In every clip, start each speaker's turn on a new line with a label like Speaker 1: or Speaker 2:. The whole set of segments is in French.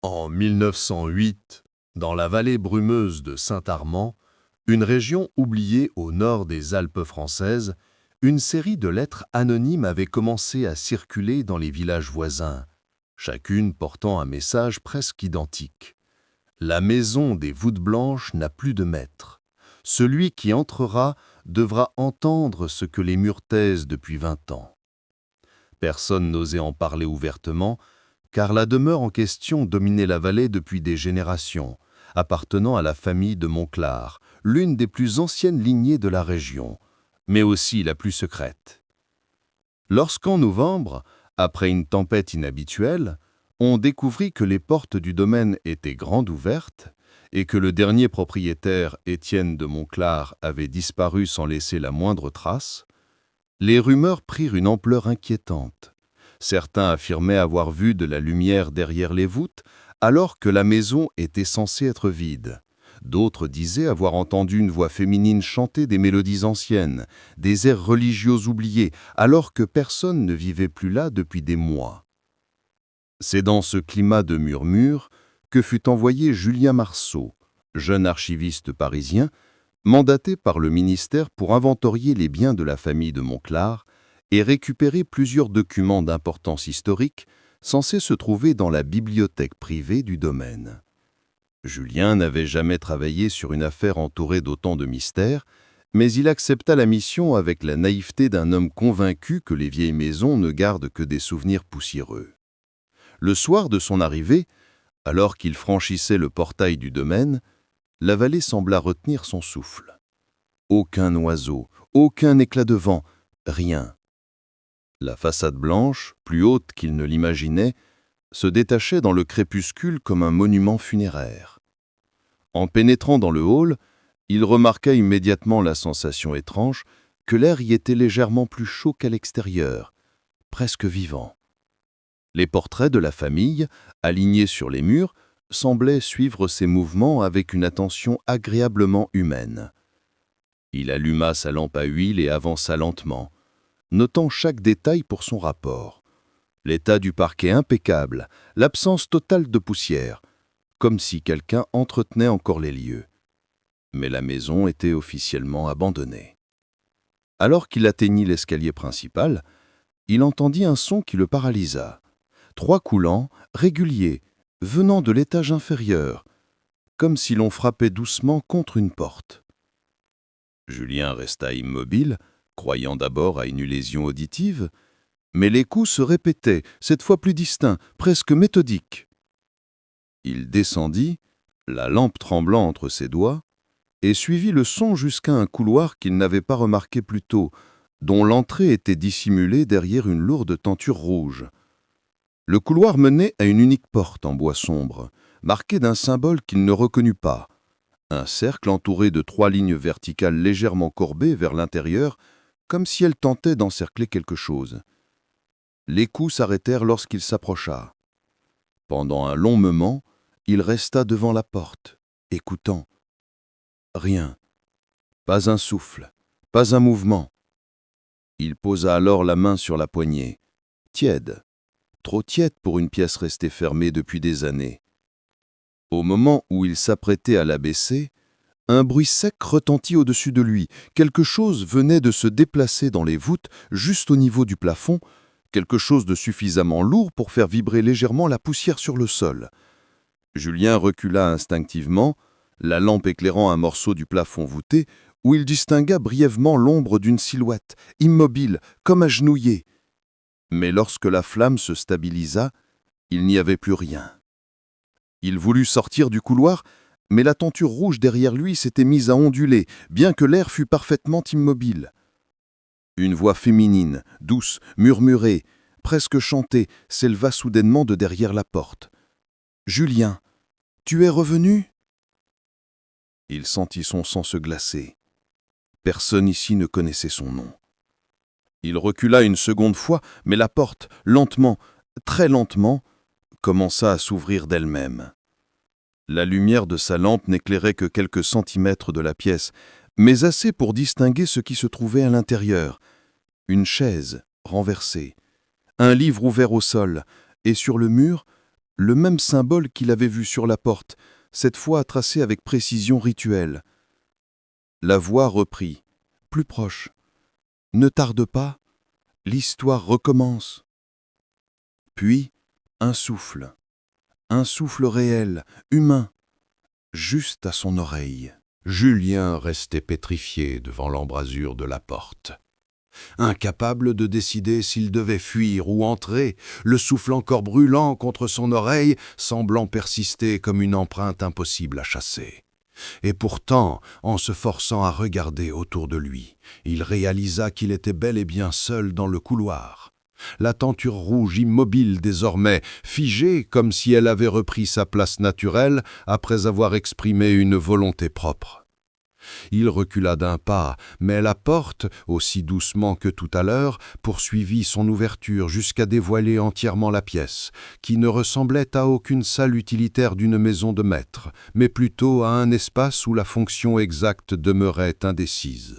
Speaker 1: En 1908, dans la vallée brumeuse de Saint-Armand, une région oubliée au nord des Alpes françaises, une série de lettres anonymes avait commencé à circuler dans les villages voisins, chacune portant un message presque identique. La maison des voûtes blanches n'a plus de maître. Celui qui entrera devra entendre ce que les murs taisent depuis 20 ans. Personne n'osait en parler ouvertement, car la demeure en question dominait la vallée depuis des générations, appartenant à la famille de Monclar, l'une des plus anciennes lignées de la région, mais aussi la plus secrète. Lorsqu'en novembre, après une tempête inhabituelle, on découvrit que les portes du domaine étaient grandes ouvertes et que le dernier propriétaire, Étienne de Monclar, avait disparu sans laisser la moindre trace, les rumeurs prirent une ampleur inquiétante. Certains affirmaient avoir vu de la lumière derrière les voûtes, alors que la maison était censée être vide. D'autres disaient avoir entendu une voix féminine chanter des mélodies anciennes, des airs religieux oubliés, alors que personne ne vivait plus là depuis des mois. C'est dans ce climat de murmures que fut envoyé Julien Marceau, jeune archiviste parisien, mandaté par le ministère pour inventorier les biens de la famille de Monclar et récupérer plusieurs documents d'importance historique censés se trouver dans la bibliothèque privée du domaine. Julien n'avait jamais travaillé sur une affaire entourée d'autant de mystères, mais il accepta la mission avec la naïveté d'un homme convaincu que les vieilles maisons ne gardent que des souvenirs poussiéreux. Le soir de son arrivée, alors qu'il franchissait le portail du domaine, la vallée sembla retenir son souffle. Aucun oiseau, aucun éclat de vent, rien. La façade blanche, plus haute qu'il ne l'imaginait, se détachait dans le crépuscule comme un monument funéraire. En pénétrant dans le hall, il remarqua immédiatement la sensation étrange que l'air y était légèrement plus chaud qu'à l'extérieur, presque vivant. Les portraits de la famille, alignés sur les murs, semblaient suivre ses mouvements avec une attention agréablement humaine. Il alluma sa lampe à huile et avança lentement, notant chaque détail pour son rapport. L'état du parquet impeccable, l'absence totale de poussière, comme si quelqu'un entretenait encore les lieux. Mais la maison était officiellement abandonnée. Alors qu'il atteignit l'escalier principal, il entendit un son qui le paralysa. 3 coups lents, réguliers, venant de l'étage inférieur, comme si l'on frappait doucement contre une porte. Julien resta immobile, croyant d'abord à une lésion auditive, mais les coups se répétaient, cette fois plus distincts, presque méthodiques. Il descendit, la lampe tremblant entre ses doigts, et suivit le son jusqu'à un couloir qu'il n'avait pas remarqué plus tôt, dont l'entrée était dissimulée derrière une lourde tenture rouge. Le couloir menait à une unique porte en bois sombre, marquée d'un symbole qu'il ne reconnut pas. Un cercle entouré de 3 lignes verticales légèrement courbées vers l'intérieur, comme si elles tentaient d'encercler quelque chose. Les coups s'arrêtèrent lorsqu'il s'approcha. Pendant un long moment, il resta devant la porte, écoutant. Rien. Pas un souffle, pas un mouvement. Il posa alors la main sur la poignée, tiède. Trop tiède pour une pièce restée fermée depuis des années. Au moment où il s'apprêtait à la baisser, un bruit sec retentit au-dessus de lui. Quelque chose venait de se déplacer dans les voûtes, juste au niveau du plafond, quelque chose de suffisamment lourd pour faire vibrer légèrement la poussière sur le sol. Julien recula instinctivement, la lampe éclairant un morceau du plafond voûté, où il distingua brièvement l'ombre d'une silhouette, immobile, comme agenouillée. Mais lorsque la flamme se stabilisa, il n'y avait plus rien. Il voulut sortir du couloir, mais la tenture rouge derrière lui s'était mise à onduler, bien que l'air fût parfaitement immobile. Une voix féminine, douce, murmurée, presque chantée, s'éleva soudainement de derrière la porte. « Julien, tu es revenu ?» Il sentit son sang se glacer. Personne ici ne connaissait son nom. Il recula une seconde fois, mais la porte, lentement, très lentement, commença à s'ouvrir d'elle-même. La lumière de sa lampe n'éclairait que quelques centimètres de la pièce, mais assez pour distinguer ce qui se trouvait à l'intérieur. Une chaise renversée, un livre ouvert au sol, et sur le mur,
Speaker 2: le même symbole qu'il avait vu sur la porte, cette fois tracé avec précision rituelle. La voix reprit, plus proche. « Ne tarde pas, l'histoire recommence. » Puis, un souffle réel, humain, juste à son oreille.
Speaker 3: Julien restait pétrifié devant l'embrasure de la porte. Incapable de décider s'il devait fuir ou entrer, le souffle encore brûlant contre son oreille, semblant persister comme une empreinte impossible à chasser. Et pourtant, en se forçant à regarder autour de lui, il réalisa qu'il était bel et bien seul dans le couloir. La tenture rouge immobile désormais, figée comme si elle avait repris sa place naturelle après avoir exprimé une volonté propre. Il recula d'un pas, mais la porte, aussi doucement que tout à l'heure, poursuivit son ouverture jusqu'à dévoiler entièrement la pièce, qui ne ressemblait à aucune salle utilitaire d'une maison de maître, mais plutôt à un espace où la fonction exacte demeurait indécise.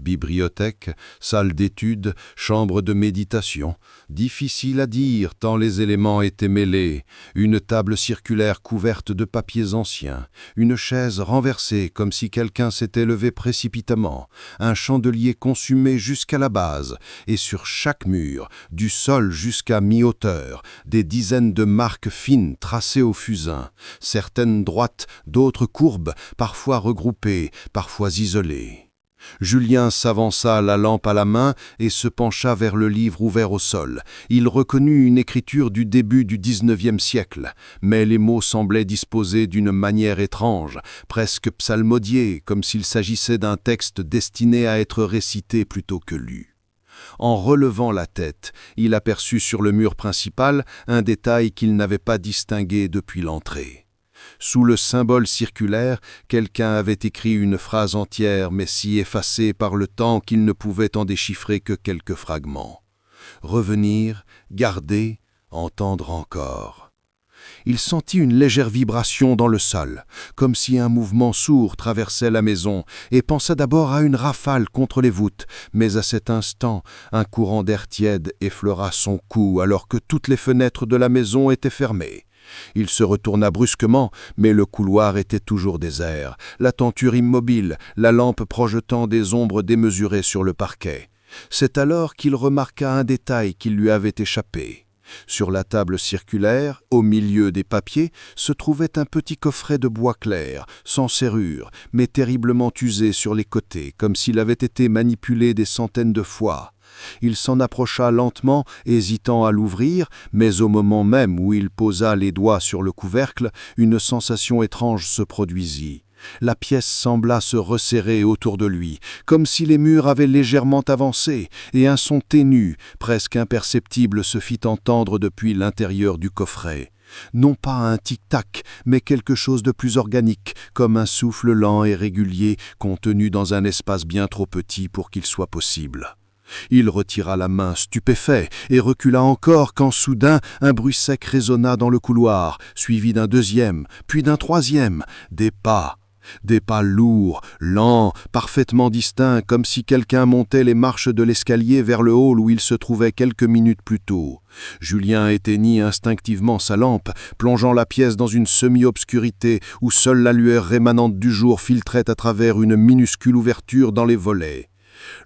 Speaker 3: Bibliothèque, salle d'études, chambre de méditation, difficile à dire tant les éléments étaient mêlés, une table circulaire couverte de papiers anciens, une chaise renversée comme si quelqu'un s'était levé précipitamment, un chandelier consumé jusqu'à la base, et sur chaque mur, du sol jusqu'à mi-hauteur, des dizaines de marques fines tracées au fusain, certaines droites, d'autres courbes, parfois regroupées, parfois isolées. Julien s'avança, la lampe à la main, et se pencha vers le livre ouvert au sol. Il reconnut une écriture du début du XIXe siècle, mais les mots semblaient disposés d'une manière étrange, presque psalmodiée, comme s'il s'agissait d'un texte destiné à être récité plutôt que lu. En relevant la tête, il aperçut sur le mur principal un détail qu'il n'avait pas distingué depuis l'entrée. Sous le symbole circulaire, quelqu'un avait écrit une phrase entière, mais si effacée par le temps qu'il ne pouvait en déchiffrer que quelques fragments. Revenir, garder, entendre encore. Il sentit une légère vibration dans le sol, comme si un mouvement sourd traversait la maison, et pensa d'abord à une rafale contre les voûtes, mais à cet instant, un courant d'air tiède effleura son cou alors que toutes les fenêtres de la maison étaient fermées. Il se retourna brusquement, mais le couloir était toujours désert, la tenture immobile, la lampe projetant des ombres démesurées sur le parquet. C'est alors qu'il remarqua un détail qui lui avait échappé. Sur la table circulaire, au milieu des papiers, se trouvait un petit coffret de bois clair, sans serrure, mais terriblement usé sur les côtés, comme s'il avait été manipulé des centaines de fois. Il s'en approcha lentement, hésitant à l'ouvrir, mais au moment même où il posa les doigts sur le couvercle, une sensation étrange se produisit. La pièce sembla se resserrer autour de lui, comme si les murs avaient légèrement avancé, et un son ténu, presque imperceptible, se fit entendre depuis l'intérieur du coffret. Non pas un tic-tac, mais quelque chose de plus organique, comme un souffle lent et régulier, contenu dans un espace bien trop petit pour qu'il soit possible. Il retira la main stupéfait et recula encore quand soudain un bruit sec résonna dans le couloir, suivi d'un deuxième, puis d'un troisième, des pas lourds, lents, parfaitement distincts, comme si quelqu'un montait les marches de l'escalier vers le hall où il se trouvait quelques minutes plus tôt. Julien éteignit instinctivement sa lampe, plongeant la pièce dans une semi-obscurité où seule la lueur rémanente du jour filtrait à travers une minuscule ouverture dans les volets.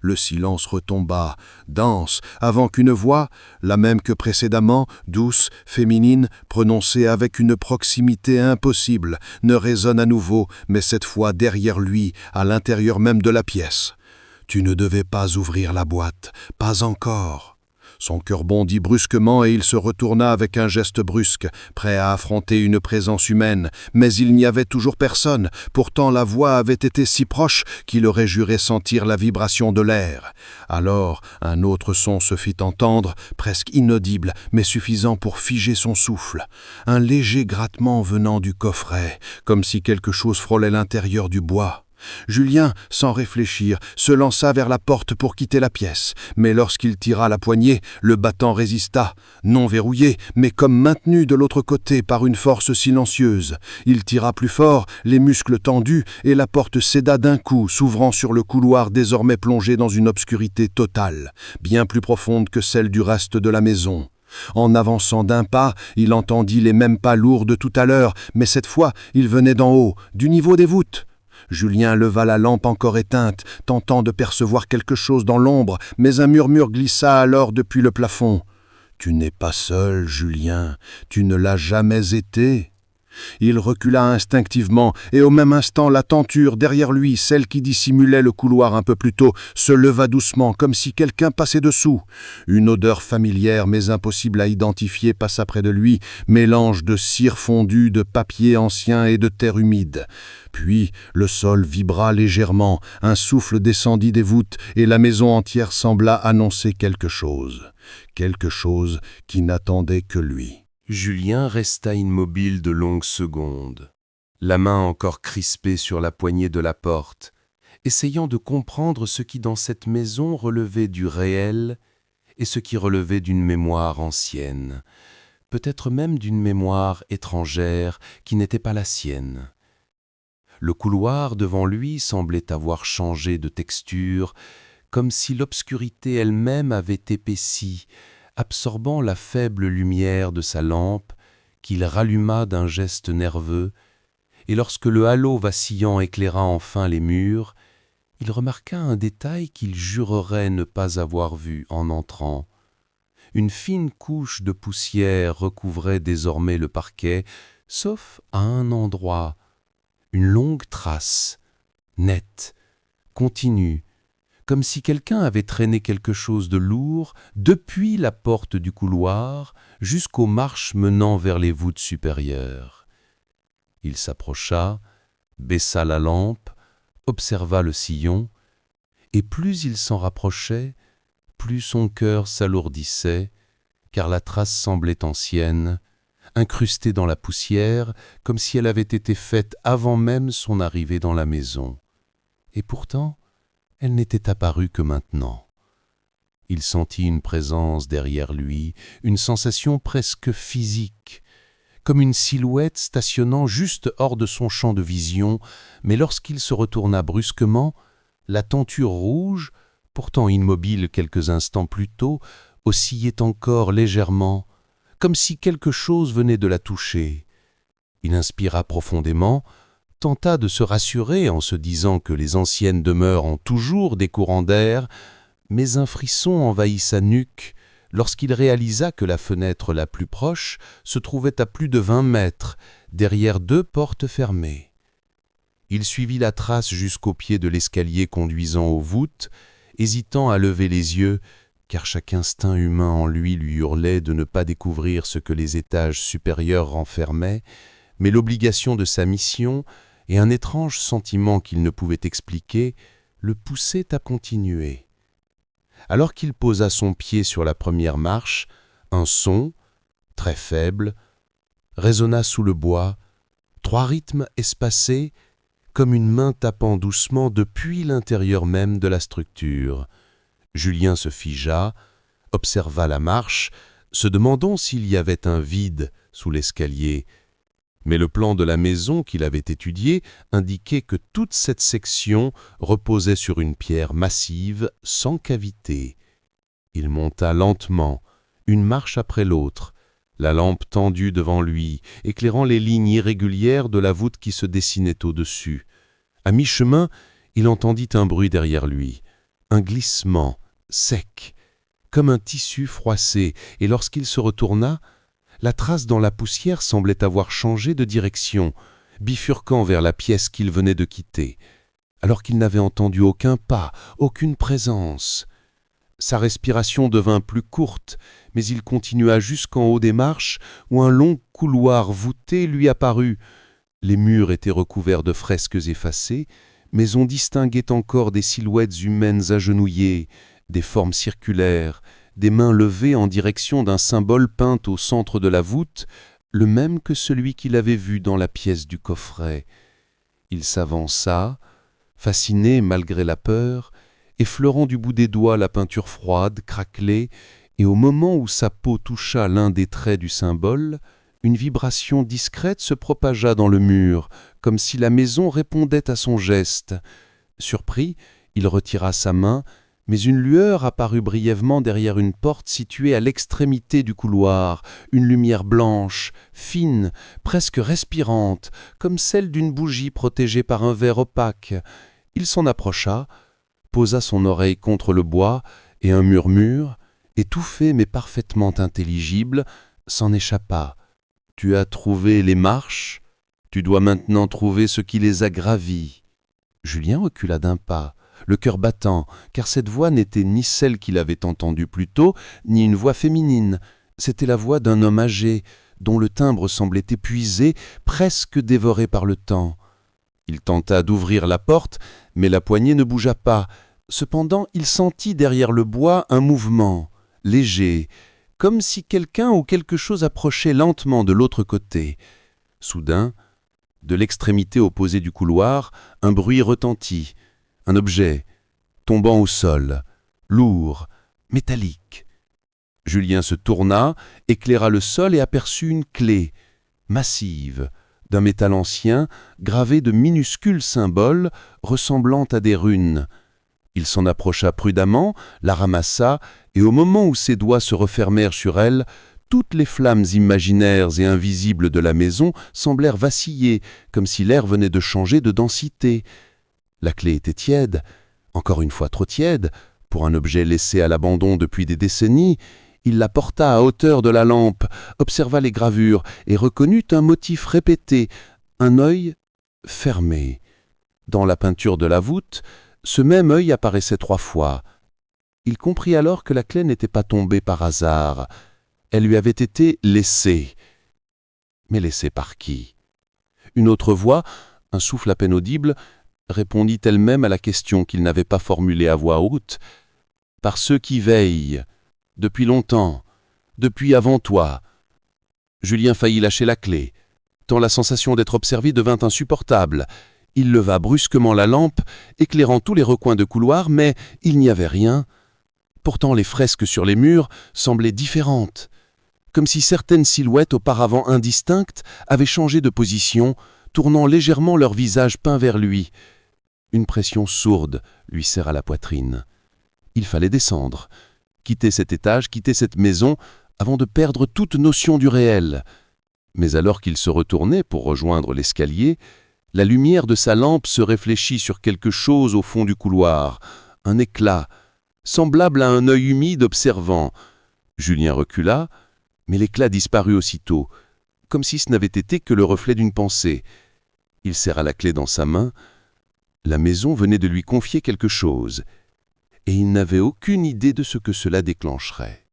Speaker 3: Le silence retomba, dense, avant qu'une voix, la même que précédemment, douce, féminine, prononcée avec une proximité impossible, ne résonne à nouveau, mais cette fois derrière lui, à l'intérieur même de la pièce. « Tu ne devais pas ouvrir la boîte, pas encore. » Son cœur bondit brusquement et il se retourna avec un geste brusque, prêt à affronter une présence humaine. Mais il n'y avait toujours personne. Pourtant la voix avait été si proche qu'il aurait juré sentir la vibration de l'air. Alors un autre son se fit entendre, presque inaudible, mais suffisant pour figer son souffle. Un léger grattement venant du coffret, comme si quelque chose frôlait l'intérieur du bois. Julien, sans réfléchir, se lança vers la porte pour quitter la pièce, mais lorsqu'il tira la poignée, le battant résista, non verrouillé, mais comme maintenu de l'autre côté par une force silencieuse. Il tira plus fort, les muscles tendus, et la porte céda d'un coup, s'ouvrant sur le couloir désormais plongé dans une obscurité totale, bien plus profonde que celle du reste de la maison. En avançant d'un pas, il entendit les mêmes pas lourds de tout à l'heure, mais cette fois, ils venaient d'en haut, du niveau des voûtes. Julien leva la lampe encore éteinte, tentant de percevoir quelque chose dans l'ombre, mais un murmure glissa alors depuis le plafond. « Tu n'es pas seul, Julien, tu ne l'as jamais été. » Il recula instinctivement, et au même instant la tenture derrière lui, celle qui dissimulait le couloir un peu plus tôt, se leva doucement, comme si quelqu'un passait dessous. Une odeur familière mais impossible à identifier passa près de lui, mélange de cire fondue, de papier ancien et de terre humide. Puis le sol vibra légèrement, un souffle descendit des voûtes, et la maison entière sembla annoncer quelque chose qui n'attendait que lui.
Speaker 4: Julien resta immobile de longues secondes, la main encore crispée sur la poignée de la porte, essayant de comprendre ce qui dans cette maison relevait du réel et ce qui relevait d'une mémoire ancienne, peut-être même d'une mémoire étrangère qui n'était pas la sienne. Le couloir devant lui semblait avoir changé de texture, comme si l'obscurité elle-même avait épaissi, absorbant la faible lumière de sa lampe, qu'il ralluma d'un geste nerveux, et lorsque le halo vacillant éclaira enfin les murs, il remarqua un détail qu'il jurerait ne pas avoir vu en entrant. Une fine couche de poussière recouvrait désormais le parquet, sauf à un endroit, une longue trace, nette, continue, comme si quelqu'un avait traîné quelque chose de lourd depuis la porte du couloir jusqu'aux marches menant vers les voûtes supérieures. Il s'approcha, baissa la lampe, observa le sillon, et plus il s'en rapprochait, plus son cœur s'alourdissait, car la trace semblait ancienne, incrustée dans la poussière, comme si elle avait été faite avant même son arrivée dans la maison. Et pourtant, elle n'était apparue que maintenant. Il sentit une présence derrière lui, une sensation presque physique, comme une silhouette stationnant juste hors de son champ de vision, mais lorsqu'il se retourna brusquement, la tenture rouge, pourtant immobile quelques instants plus tôt, oscillait encore légèrement, comme si quelque chose venait de la toucher. Il inspira profondément, tenta de se rassurer en se disant que les anciennes demeures ont toujours des courants d'air, mais un frisson envahit sa nuque lorsqu'il réalisa que la fenêtre la plus proche se trouvait à plus de 20 mètres, derrière 2 portes fermées. Il suivit la trace jusqu'au pied de l'escalier conduisant aux voûtes, hésitant à lever les yeux, car chaque instinct humain en lui hurlait de ne pas découvrir ce que les étages supérieurs renfermaient, mais l'obligation de sa mission et un étrange sentiment qu'il ne pouvait expliquer le poussaient à continuer. Alors qu'il posa son pied sur la première marche, un son, très faible, résonna sous le bois, 3 rythmes espacés, comme une main tapant doucement depuis l'intérieur même de la structure. Julien se figea, observa la marche, se demandant s'il y avait un vide sous l'escalier. Mais le plan de la maison qu'il avait étudié indiquait que toute cette section reposait sur une pierre massive, sans cavité. Il monta lentement, une marche après l'autre, la lampe tendue devant lui, éclairant les lignes irrégulières de la voûte qui se dessinait au-dessus. À mi-chemin, il entendit un bruit derrière lui, un glissement, sec, comme un tissu froissé, et lorsqu'il se retourna, la trace dans la poussière semblait avoir changé de direction, bifurquant vers la pièce qu'il venait de quitter, alors qu'il n'avait entendu aucun pas, aucune présence. Sa respiration devint plus courte, mais il continua jusqu'en haut des marches, où un long couloir voûté lui apparut. Les murs étaient recouverts de fresques effacées, mais on distinguait encore des silhouettes humaines agenouillées, des formes circulaires, des mains levées en direction d'un symbole peint au centre de la voûte, le même que celui qu'il avait vu dans la pièce du coffret. Il s'avança, fasciné malgré la peur, effleurant du bout des doigts la peinture froide, craquelée, et au moment où sa peau toucha l'un des traits du symbole, une vibration discrète se propagea dans le mur, comme si la maison répondait à son geste. Surpris, il retira sa main, Mais une lueur apparut brièvement derrière une porte située à l'extrémité du couloir, une lumière blanche, fine, presque respirante, comme celle d'une bougie protégée par un verre opaque. Il s'en approcha, posa son oreille contre le bois, et un murmure, étouffé mais parfaitement intelligible, s'en échappa. « Tu as trouvé les marches, tu dois maintenant trouver ce qui les a gravies. » Julien recula d'un pas, le cœur battant, car cette voix n'était ni celle qu'il avait entendue plus tôt, ni une voix féminine. C'était la voix d'un homme âgé, dont le timbre semblait épuisé, presque dévoré par le temps. Il tenta d'ouvrir la porte, mais la poignée ne bougea pas. Cependant, il sentit derrière le bois un mouvement, léger, comme si quelqu'un ou quelque chose approchait lentement de l'autre côté. Soudain, de l'extrémité opposée du couloir, un bruit retentit. Un objet, tombant au sol, lourd, métallique. Julien se tourna, éclaira le sol et aperçut une clé, massive, d'un métal ancien, gravée de minuscules symboles ressemblant à des runes. Il s'en approcha prudemment, la ramassa, et au moment où ses doigts se refermèrent sur elle, toutes les flammes imaginaires et invisibles de la maison semblèrent vaciller, comme si l'air venait de changer de densité. La clé était tiède, encore une fois trop tiède, pour un objet laissé à l'abandon depuis des décennies. Il la porta à hauteur de la lampe, observa les gravures et reconnut un motif répété, un œil fermé. Dans la peinture de la voûte, ce même œil apparaissait 3 fois. Il comprit alors que la clé n'était pas tombée par hasard. Elle lui avait été laissée. Mais laissée par qui? Une autre voix, un souffle à peine audible, répondit elle-même à la question qu'il n'avait pas formulée à voix haute. « Par ceux qui veillent, depuis longtemps, depuis avant toi. » Julien faillit lâcher la clé, tant la sensation d'être observé devint insupportable. Il leva brusquement la lampe, éclairant tous les recoins de couloir, mais il n'y avait rien. Pourtant les fresques sur les murs semblaient différentes, comme si certaines silhouettes auparavant indistinctes avaient changé de position, tournant légèrement leur visage peint vers lui. Une pression sourde lui serra la poitrine. Il fallait descendre, quitter cet étage, quitter cette maison, avant de perdre toute notion du réel. Mais alors qu'il se retournait pour rejoindre l'escalier, la lumière de sa lampe se réfléchit sur quelque chose au fond du couloir, un éclat, semblable à un œil humide observant. Julien recula, mais l'éclat disparut aussitôt, comme si ce n'avait été que le reflet d'une pensée. Il serra la clé dans sa main. La maison venait de lui confier quelque chose, et il n'avait aucune idée de ce que cela déclencherait.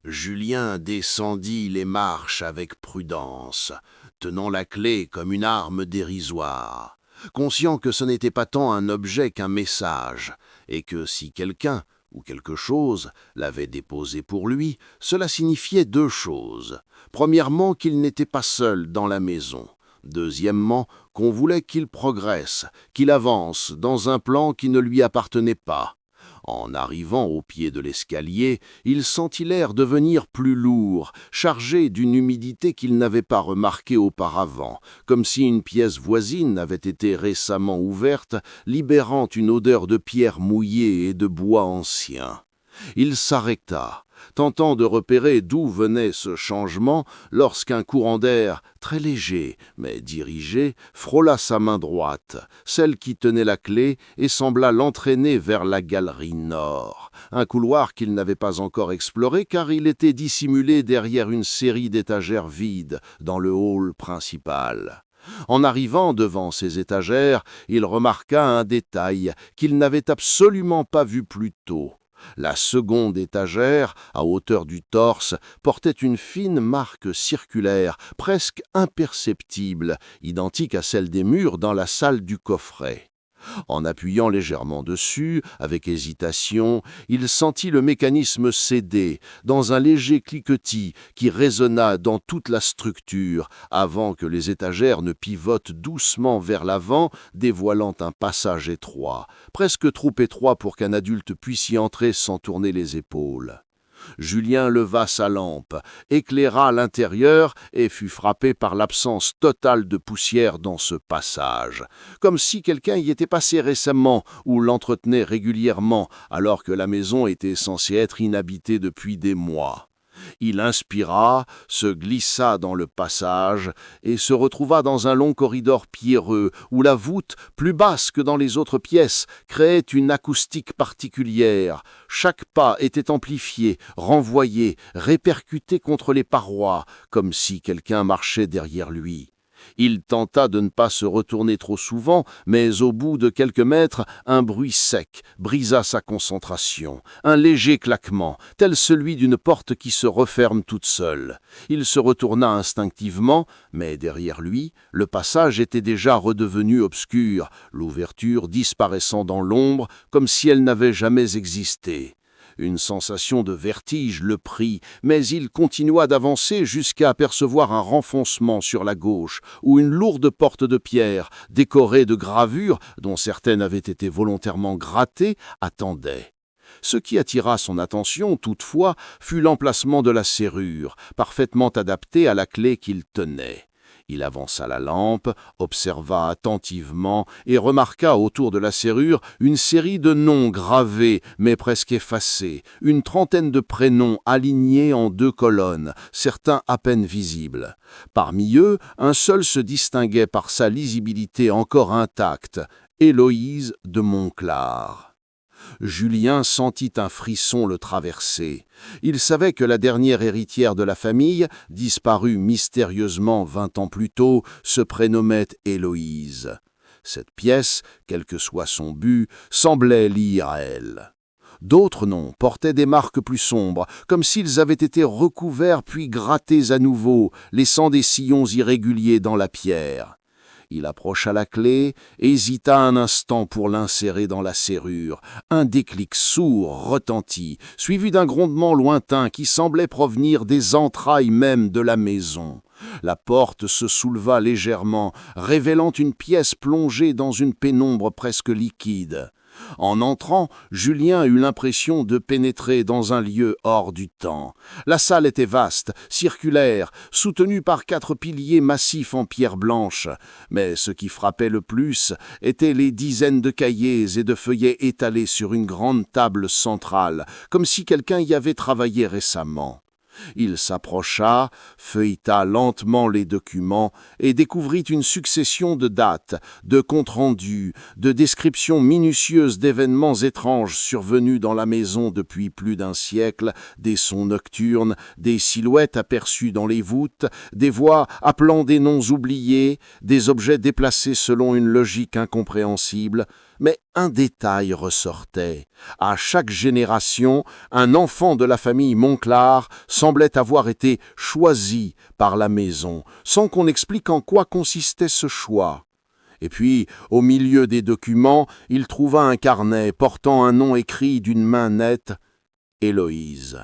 Speaker 3: Julien descendit les marches avec prudence, tenant la clé comme une arme dérisoire, conscient que ce n'était pas tant un objet qu'un message, et que si quelqu'un ou quelque chose l'avait déposé pour lui, cela signifiait 2 choses. Premièrement, qu'il n'était pas seul dans la maison. Deuxièmement, qu'on voulait qu'il progresse, qu'il avance dans un plan qui ne lui appartenait pas. En arrivant au pied de l'escalier, il sentit l'air devenir plus lourd, chargé d'une humidité qu'il n'avait pas remarquée auparavant, comme si une pièce voisine avait été récemment ouverte, libérant une odeur de pierre mouillée et de bois ancien. Il s'arrêta, tentant de repérer d'où venait ce changement lorsqu'un courant d'air, très léger mais dirigé, frôla sa main droite, celle qui tenait la clé, et sembla l'entraîner vers la galerie nord, un couloir qu'il n'avait pas encore exploré car il était dissimulé derrière une série d'étagères vides dans le hall principal. En arrivant devant ces étagères, il remarqua un détail qu'il n'avait absolument pas vu plus tôt. La seconde étagère, à hauteur du torse, portait une fine marque circulaire, presque imperceptible, identique à celle des murs dans la salle du coffret. En appuyant légèrement dessus, avec hésitation, il sentit le mécanisme céder, dans un léger cliquetis qui résonna dans toute la structure, avant que les étagères ne pivotent doucement vers l'avant, dévoilant un passage étroit, presque trop étroit pour qu'un adulte puisse y entrer sans tourner les épaules.
Speaker 5: Julien leva sa lampe, éclaira l'intérieur et fut frappé par l'absence totale de poussière dans ce passage, comme si quelqu'un y était passé récemment ou l'entretenait régulièrement, alors que la maison était censée être inhabitée depuis des mois. Il inspira, se glissa dans le passage et se retrouva dans un long corridor pierreux où la voûte, plus basse que dans les autres pièces, créait une acoustique particulière. Chaque pas était amplifié, renvoyé, répercuté contre les parois, comme si quelqu'un marchait derrière lui. Il tenta de ne pas se retourner trop souvent, mais au bout de quelques mètres, un bruit sec brisa sa concentration, un léger claquement, tel celui d'une porte qui se referme toute seule. Il se retourna instinctivement, mais derrière lui, le passage était déjà redevenu obscur, l'ouverture disparaissant dans l'ombre comme si elle n'avait jamais existé. Une sensation de vertige le prit, mais il continua d'avancer jusqu'à apercevoir un renfoncement sur la gauche, où une lourde porte de pierre, décorée de gravures, dont certaines avaient été volontairement grattées, attendait. Ce qui attira son attention, toutefois, fut l'emplacement de la serrure, parfaitement adaptée à la clé qu'il tenait. Il avança la lampe, observa attentivement et remarqua autour de la serrure une série de noms gravés mais presque effacés, une trentaine de prénoms alignés en 2 colonnes, certains à peine visibles. Parmi eux, un seul se distinguait par sa lisibilité encore intacte, Héloïse de Monclar. Julien sentit un frisson le traverser. Il savait que la dernière héritière de la famille, disparue mystérieusement 20 ans plus tôt, se prénommait Héloïse. Cette pièce, quel que soit son but, semblait liée à elle. D'autres noms portaient des marques plus sombres, comme s'ils avaient été recouverts puis grattés à nouveau, laissant des sillons irréguliers dans la pierre. Il approcha la clé, hésita un instant pour l'insérer dans la serrure. Un déclic sourd retentit, suivi d'un grondement lointain qui semblait provenir des entrailles même de la maison. La porte se souleva légèrement, révélant une pièce plongée dans une pénombre presque liquide. En entrant, Julien eut l'impression de pénétrer dans un lieu hors du temps. La salle était vaste, circulaire, soutenue par 4 piliers massifs en pierre blanche. Mais ce qui frappait le plus étaient les dizaines de cahiers et de feuillets étalés sur une grande table centrale, comme si quelqu'un y avait travaillé récemment. Il s'approcha, feuilleta lentement les documents et découvrit une succession de dates, de comptes rendus, de descriptions minutieuses d'événements étranges survenus dans la maison depuis plus d'1 siècle, des sons nocturnes, des silhouettes aperçues dans les voûtes, des voix appelant des noms oubliés, des objets déplacés selon une logique incompréhensible. Mais un détail ressortait. À chaque génération, un enfant de la famille Monclar semblait avoir été choisi par la maison, sans qu'on explique en quoi consistait ce choix. Et puis, au milieu des documents, il trouva un carnet portant un nom écrit d'une main nette, Héloïse.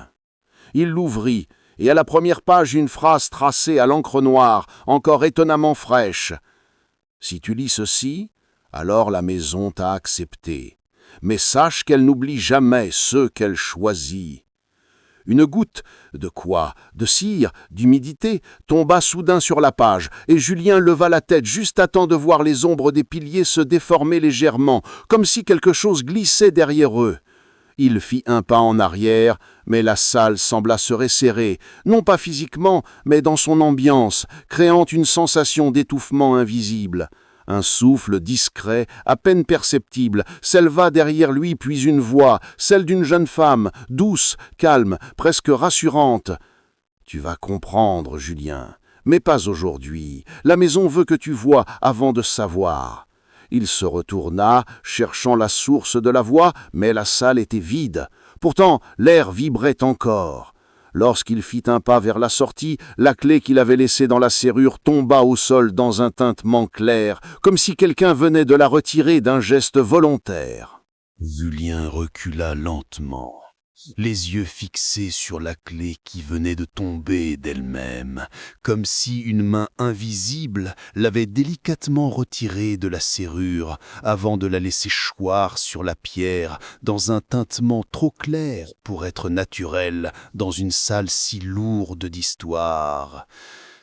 Speaker 5: Il l'ouvrit, et à la première page une phrase tracée à l'encre noire, encore étonnamment fraîche. « Si tu lis ceci, alors la maison t'a accepté. Mais sache qu'elle n'oublie jamais ceux qu'elle choisit. » Une goutte, de quoi? De cire, d'humidité, tomba soudain sur la page, et Julien leva la tête juste à temps de voir les ombres des piliers se déformer légèrement, comme si quelque chose glissait derrière eux. Il fit un pas en arrière, mais la salle sembla se resserrer, non pas physiquement, mais dans son ambiance, créant une sensation d'étouffement invisible. Un souffle discret, à peine perceptible, s'éleva derrière lui, puis une voix, celle d'une jeune femme, douce, calme, presque rassurante. « Tu vas comprendre, Julien, mais pas aujourd'hui. La maison veut que tu vois avant de savoir. » Il se retourna, cherchant la source de la voix, mais la salle était vide. Pourtant, l'air vibrait encore. Lorsqu'il fit un pas vers la sortie, la clé qu'il avait laissée dans la serrure tomba au sol dans un tintement clair, comme si quelqu'un venait de la retirer d'un geste volontaire.
Speaker 3: Julien recula lentement. les yeux fixés sur la clé qui venait de tomber d'elle-même, comme si une main invisible l'avait délicatement retirée de la serrure avant de la laisser choir sur la pierre dans un tintement trop clair pour être naturel dans une salle si lourde d'histoire.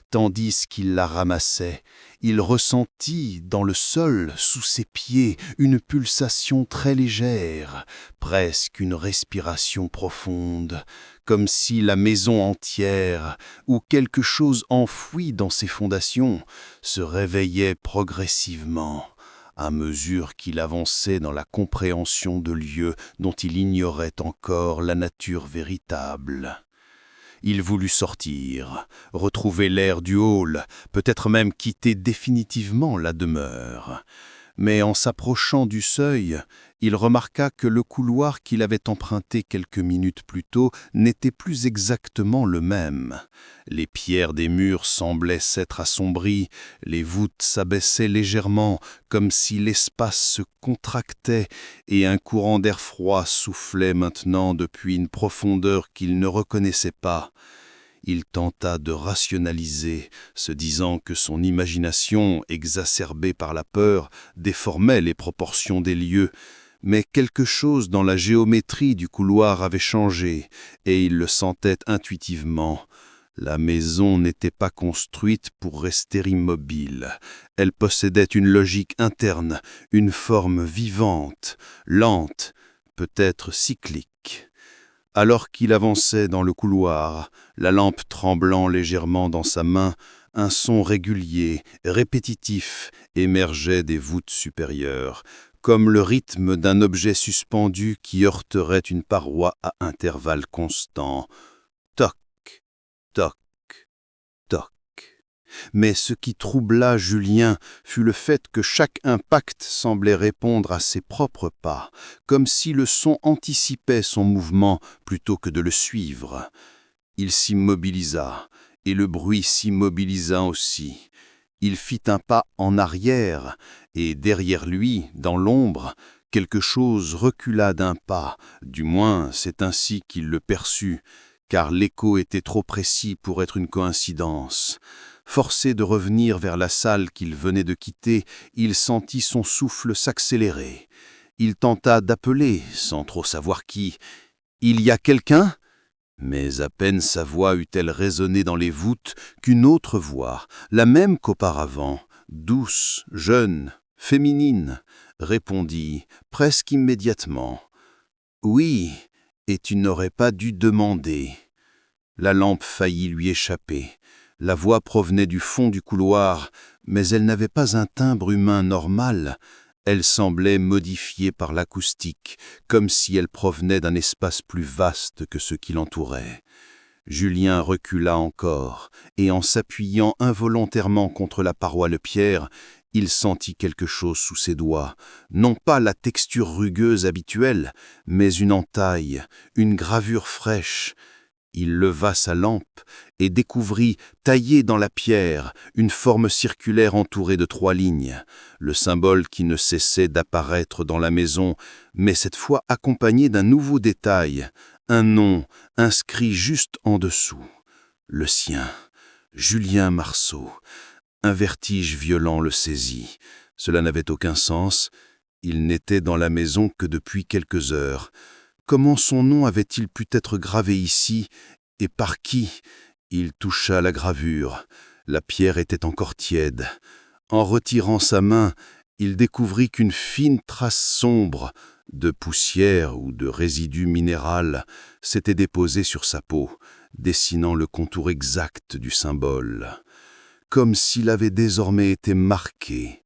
Speaker 3: Tandis qu'il la ramassait, il ressentit dans le sol, sous ses pieds, une pulsation très légère, presque une respiration profonde, comme si la maison entière, ou quelque chose enfoui dans ses fondations, se réveillait progressivement, à mesure qu'il avançait dans la compréhension de lieux dont il ignorait encore la nature véritable. Il voulut sortir, retrouver l'air du hall, peut-être même quitter définitivement la demeure. Mais en s'approchant du seuil, il remarqua que le couloir qu'il avait emprunté quelques minutes plus tôt n'était plus exactement le même. Les pierres des murs semblaient s'être assombries, les voûtes s'abaissaient légèrement, comme si l'espace se contractait, et un courant d'air froid soufflait maintenant depuis une profondeur qu'il ne reconnaissait pas. Il tenta de rationaliser, se disant que son imagination, exacerbée par la peur, déformait les proportions des lieux, mais quelque chose dans la géométrie du couloir avait changé, et il le sentait intuitivement. La maison n'était pas construite pour rester immobile. Elle possédait une logique interne, une forme vivante, lente, peut-être cyclique. Alors qu'il avançait dans le couloir, la lampe tremblant légèrement dans sa main, un son régulier, répétitif, émergeait des voûtes supérieures, comme le rythme d'un objet suspendu qui heurterait une paroi à intervalles constants. Toc, toc, toc. Mais ce qui troubla Julien fut le fait que chaque impact semblait répondre à ses propres pas, comme si le son anticipait son mouvement plutôt que de le suivre. Il s'immobilisa, et le bruit s'immobilisa aussi. Il fit un pas en arrière, et derrière lui, dans l'ombre, quelque chose recula d'un pas, du moins c'est ainsi qu'il le perçut, car l'écho était trop précis pour être une coïncidence. Forcé de revenir vers la salle qu'il venait de quitter, il sentit son souffle s'accélérer. Il tenta d'appeler, sans trop savoir qui. « Il y a quelqu'un » Mais à peine sa voix eut-elle résonné dans les voûtes qu'une autre voix, la même qu'auparavant, douce, jeune, féminine, répondit presque immédiatement. « Oui, et tu n'aurais pas dû demander. » La lampe faillit lui échapper. La voix provenait du fond du couloir, mais elle n'avait pas un timbre humain normal. Elle semblait modifiée par l'acoustique, comme si elle provenait d'un espace plus vaste que ce qui l'entourait. Julien recula encore, et en s'appuyant involontairement contre la paroi de pierre, il sentit quelque chose sous ses doigts, non pas la texture rugueuse habituelle, mais une entaille, une gravure fraîche. Il leva sa lampe et découvrit, taillée dans la pierre, une forme circulaire entourée de 3 lignes, le symbole qui ne cessait d'apparaître dans la maison, mais cette fois accompagné d'un nouveau détail, un nom inscrit juste en dessous. Le sien, Julien Marceau. Un vertige violent le saisit. Cela n'avait aucun sens. Il n'était dans la maison que depuis quelques heures. Comment son nom avait-il pu être gravé ici, et par qui? Il toucha la gravure. La pierre était encore tiède. En retirant sa main, il découvrit qu'une fine trace sombre, de poussière ou de résidu minéral, s'était déposée sur sa peau, dessinant le contour exact du symbole. Comme s'il avait désormais été marqué.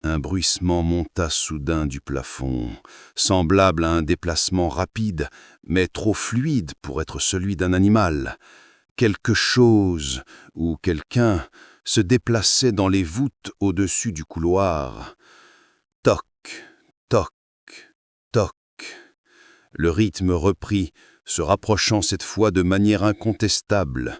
Speaker 3: Un bruissement monta soudain du plafond, semblable à un déplacement rapide, mais trop fluide pour être celui d'un animal. Quelque chose, ou quelqu'un, se déplaçait dans les voûtes au-dessus du couloir. Toc, toc, toc. Le rythme reprit, se rapprochant cette fois de manière incontestable.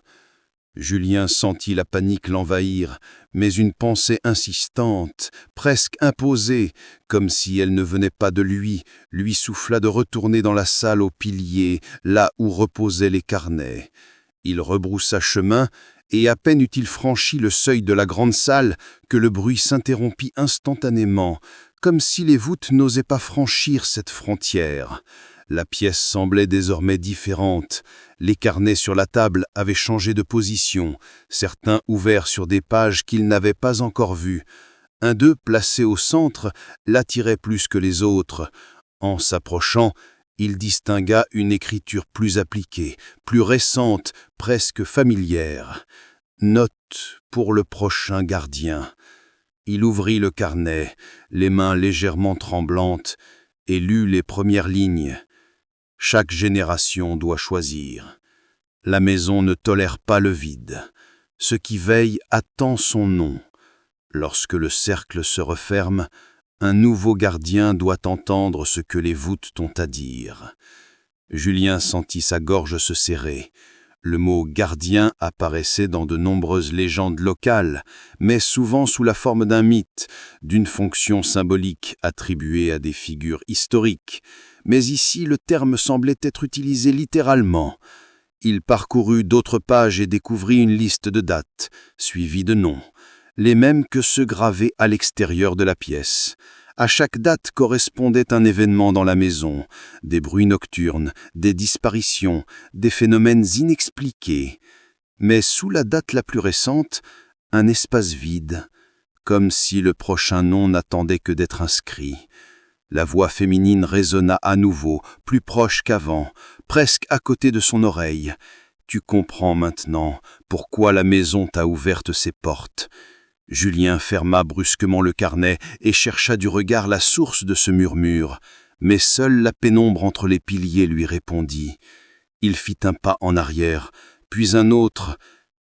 Speaker 3: Julien sentit la panique l'envahir, mais une pensée insistante, presque imposée, comme si elle ne venait pas de lui souffla de retourner dans la salle aux piliers, là où reposaient les carnets. Il rebroussa chemin, et à peine eut-il franchi le seuil de la grande salle que le bruit s'interrompit instantanément, comme si les voûtes n'osaient pas franchir cette frontière. La pièce semblait désormais différente. Les carnets sur la table avaient changé de position, certains ouverts sur des pages qu'il n'avait pas encore vues. Un d'eux, placé au centre, l'attirait plus que les autres. En s'approchant, il distingua une écriture plus appliquée, plus récente, presque familière. Note pour le prochain gardien. Il ouvrit le carnet, les mains légèrement tremblantes, et lut les premières lignes. Chaque génération doit choisir. La maison ne tolère pas le vide. Ce qui veille attend son nom. Lorsque le cercle se referme, un nouveau gardien doit entendre ce que les voûtes ont à dire. Julien sentit sa gorge se serrer. Le mot « gardien » apparaissait dans de nombreuses légendes locales, mais souvent sous la forme d'un mythe, d'une fonction symbolique attribuée à des figures historiques. Mais ici, le terme semblait être utilisé littéralement. Il parcourut d'autres pages et découvrit une liste de dates, suivie de noms, les mêmes que ceux gravés à l'extérieur de la pièce. À chaque date correspondait un événement dans la maison, des bruits nocturnes, des disparitions, des phénomènes inexpliqués. Mais sous la date la plus récente, un espace vide, comme si le prochain nom n'attendait que d'être inscrit. La voix féminine résonna à nouveau, plus proche qu'avant, presque à côté de son oreille. « Tu comprends maintenant pourquoi la maison t'a ouverte ses portes. » Julien ferma brusquement le carnet et chercha du regard la source de ce murmure, mais seule la pénombre entre les piliers lui répondit. Il fit un pas en arrière, puis un autre,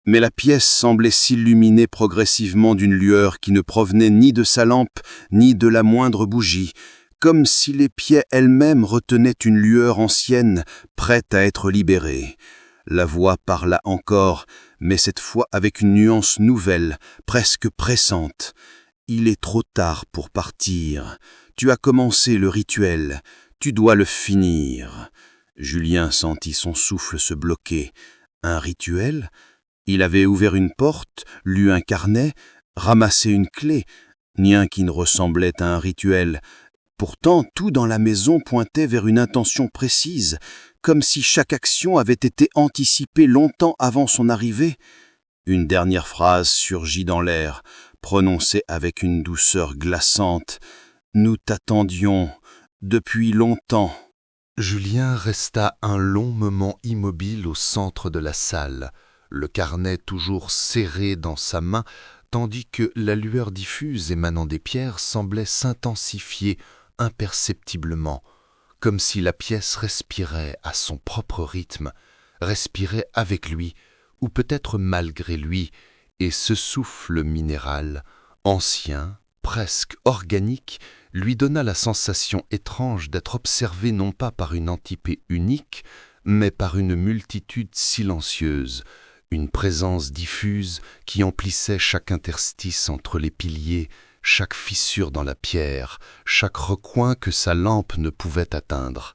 Speaker 3: mais la pièce semblait s'illuminer progressivement d'une lueur qui ne provenait ni de sa lampe, ni de la moindre bougie, comme si les pieds elles-mêmes retenaient une lueur ancienne, prête à être libérée. La voix parla encore, mais cette fois avec une nuance nouvelle, presque pressante. « Il est trop tard pour partir. Tu as commencé le rituel. Tu dois le finir. » Julien sentit son souffle se bloquer. Un rituel ? Il avait ouvert une porte, lu un carnet, ramassé une clé. Rien qui ne ressemblait à un rituel. Pourtant, tout dans la maison pointait vers une intention précise, comme si chaque action avait été anticipée longtemps avant son arrivée. Une dernière phrase surgit dans l'air, prononcée avec une douceur glaçante. « Nous t'attendions depuis longtemps. »
Speaker 4: Julien resta un long moment immobile au centre de la salle, le carnet toujours serré dans sa main, tandis que la lueur diffuse émanant des pierres semblait s'intensifier imperceptiblement, comme si la pièce respirait à son propre rythme, respirait avec lui, ou peut-être malgré lui, et ce souffle minéral, ancien, presque organique, lui donna la sensation étrange d'être observé non pas par une entité unique, mais par une multitude silencieuse, une présence diffuse qui emplissait chaque interstice entre les piliers, chaque fissure dans la pierre, chaque recoin que sa lampe ne pouvait atteindre.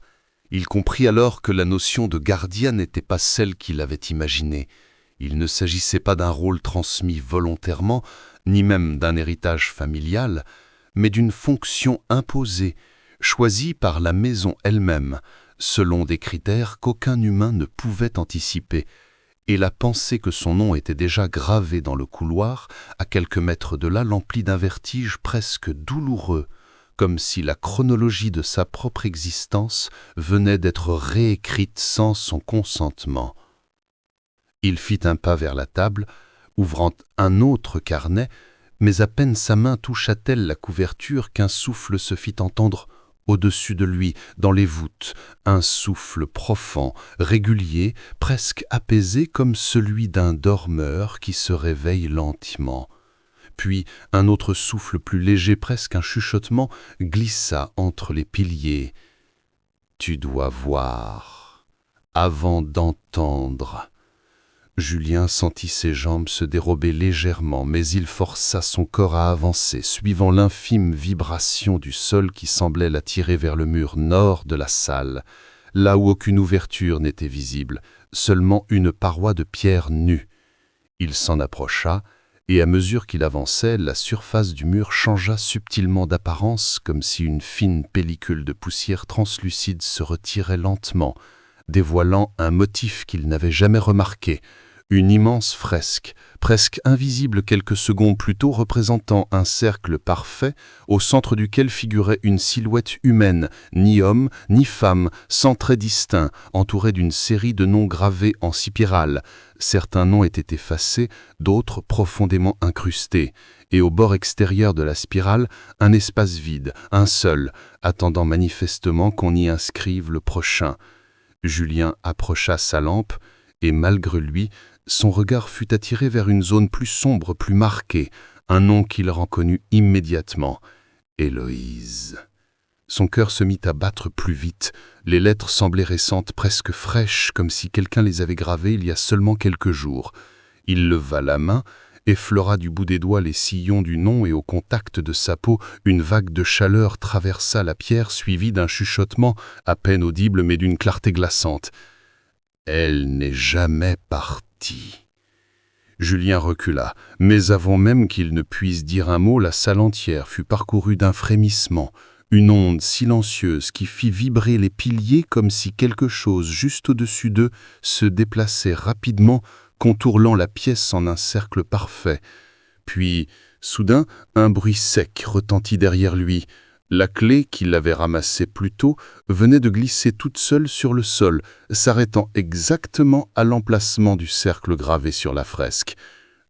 Speaker 4: Il comprit alors que la notion de gardien n'était pas celle qu'il avait imaginée. Il ne s'agissait pas d'un rôle transmis volontairement, ni même d'un héritage familial, mais d'une fonction imposée, choisie par la maison elle-même, selon des critères qu'aucun humain ne pouvait anticiper. Et la pensée que son nom était déjà gravé dans le couloir, à quelques mètres de là, l'emplit d'un vertige presque douloureux, comme si la chronologie de sa propre existence venait d'être réécrite sans son consentement. Il fit un pas vers la table, ouvrant un autre carnet, mais à peine sa main toucha-t-elle la couverture qu'un souffle se fit entendre au-dessus de lui, dans les voûtes, un souffle profond, régulier, presque apaisé comme celui d'un dormeur qui se réveille lentement. Puis un autre souffle plus léger, presque un chuchotement, glissa entre les piliers. « Tu dois voir, avant d'entendre. » Julien sentit ses jambes se dérober légèrement, mais il força son corps à avancer, suivant l'infime vibration du sol qui semblait l'attirer vers le mur nord de la salle, là où aucune ouverture n'était visible, seulement une paroi de pierre nue. Il s'en approcha, et à mesure qu'il avançait, la surface du mur changea subtilement d'apparence, comme si une fine pellicule de poussière translucide se retirait lentement, dévoilant un motif qu'il n'avait jamais remarqué, une immense fresque, presque invisible quelques secondes plus tôt, représentant un cercle parfait, au centre duquel figurait une silhouette humaine, ni homme, ni femme, sans trait distinct, entourée d'une série de noms gravés en spirale. Certains noms étaient effacés, d'autres profondément incrustés, et au bord extérieur de la spirale, un espace vide, un seul, attendant manifestement qu'on y inscrive le prochain. Julien approcha sa lampe, et malgré lui, son regard fut attiré vers une zone plus sombre, plus marquée, un nom qu'il reconnut immédiatement, Héloïse. Son cœur se mit à battre plus vite, les lettres semblaient récentes, presque fraîches, comme si quelqu'un les avait gravées il y a seulement quelques jours. Il leva la main, effleura du bout des doigts les sillons du nom et au contact de sa peau, une vague de chaleur traversa la pierre suivie d'un chuchotement à peine audible mais d'une clarté glaçante. « Elle n'est jamais partie. » Julien recula, mais avant même qu'il ne puisse dire un mot, la salle entière fut parcourue d'un frémissement, une onde silencieuse qui fit vibrer les piliers comme si quelque chose juste au-dessus d'eux se déplaçait rapidement, contournant la pièce en un cercle parfait. Puis, soudain, un bruit sec retentit derrière lui. La clé qu'il avait ramassée plus tôt venait de glisser toute seule sur le sol, s'arrêtant exactement à l'emplacement du cercle gravé sur la fresque.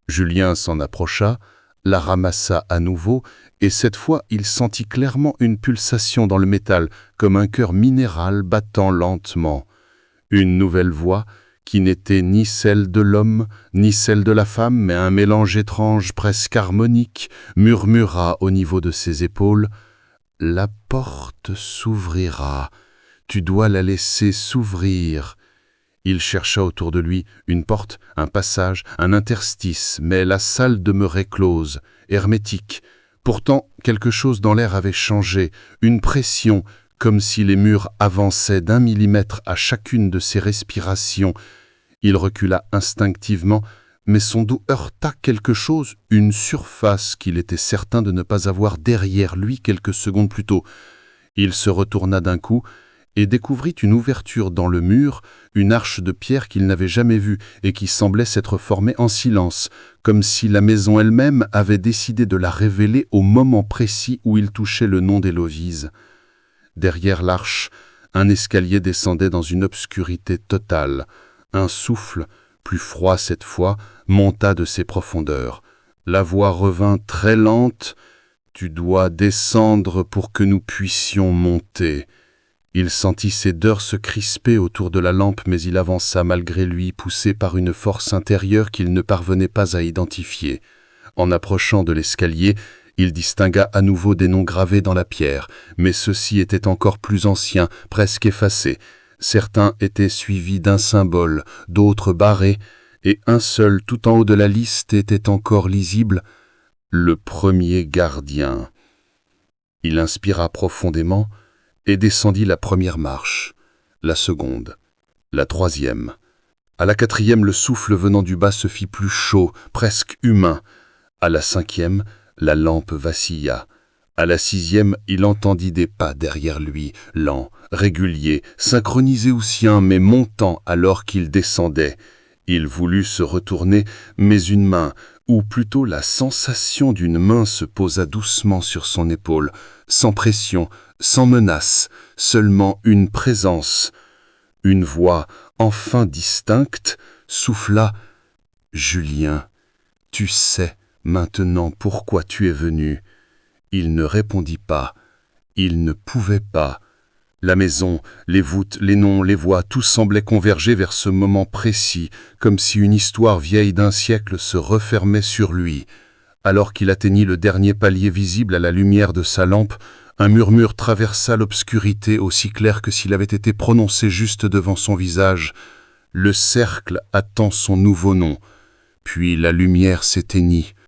Speaker 4: Julien s'en approcha, la ramassa à nouveau, et cette fois il sentit clairement une pulsation dans le métal, comme un cœur minéral battant lentement. Une nouvelle voix, qui n'était ni celle de l'homme, ni celle de la femme, mais un mélange étrange, presque harmonique, murmura au niveau de ses épaules. « La porte s'ouvrira. Tu dois la laisser s'ouvrir. » Il chercha autour de lui une porte, un passage, un interstice, mais la salle demeurait close, hermétique. Pourtant, quelque chose dans l'air avait changé, une pression, comme si les murs avançaient d'1 millimètre à chacune de ses respirations. Il recula instinctivement, mais son dos heurta quelque chose, une surface qu'il était certain de ne pas avoir derrière lui quelques secondes plus tôt. Il se retourna d'un coup et découvrit une ouverture dans le mur, une arche de pierre qu'il n'avait jamais vue et qui semblait s'être formée en silence, comme si la maison elle-même avait décidé de la révéler au moment précis où il touchait le nom d'Héloïse. Derrière l'arche, un escalier descendait dans une obscurité totale. Un souffle, plus froid cette fois, monta de ses profondeurs. La voix revint très lente. « Tu dois descendre pour que nous puissions monter. » Il sentit ses deurs se crisper autour de la lampe, mais il avança malgré lui, poussé par une force intérieure qu'il ne parvenait pas à identifier. En approchant de l'escalier, il distingua à nouveau des noms gravés dans la pierre, mais ceux-ci étaient encore plus anciens, presque effacés. Certains étaient suivis d'un symbole, d'autres barrés, et un seul tout en haut de la liste était encore lisible, le premier gardien. Il inspira profondément et descendit la première marche, la seconde, la troisième. À la quatrième, le souffle venant du bas se fit plus chaud, presque humain. À la cinquième, la lampe vacilla. À la sixième, il entendit des pas derrière lui, lents, réguliers, synchronisés aux siens, mais montant alors qu'il descendait. Il voulut se retourner, mais une main, ou plutôt la sensation d'une main se posa doucement sur son épaule, sans pression, sans menace, seulement une présence. Une voix, enfin distincte, souffla « Julien, tu sais maintenant pourquoi tu es venu ?» Il ne répondit pas. Il ne pouvait pas. La maison, les voûtes, les noms, les voix, tout semblait converger vers ce moment précis, comme si une histoire vieille d'1 siècle se refermait sur lui. Alors qu'il atteignit le dernier palier visible à la lumière de sa lampe, un murmure traversa l'obscurité aussi clair que s'il avait été prononcé juste devant son visage.
Speaker 3: Le cercle attend son nouveau nom. Puis la lumière s'éteignit.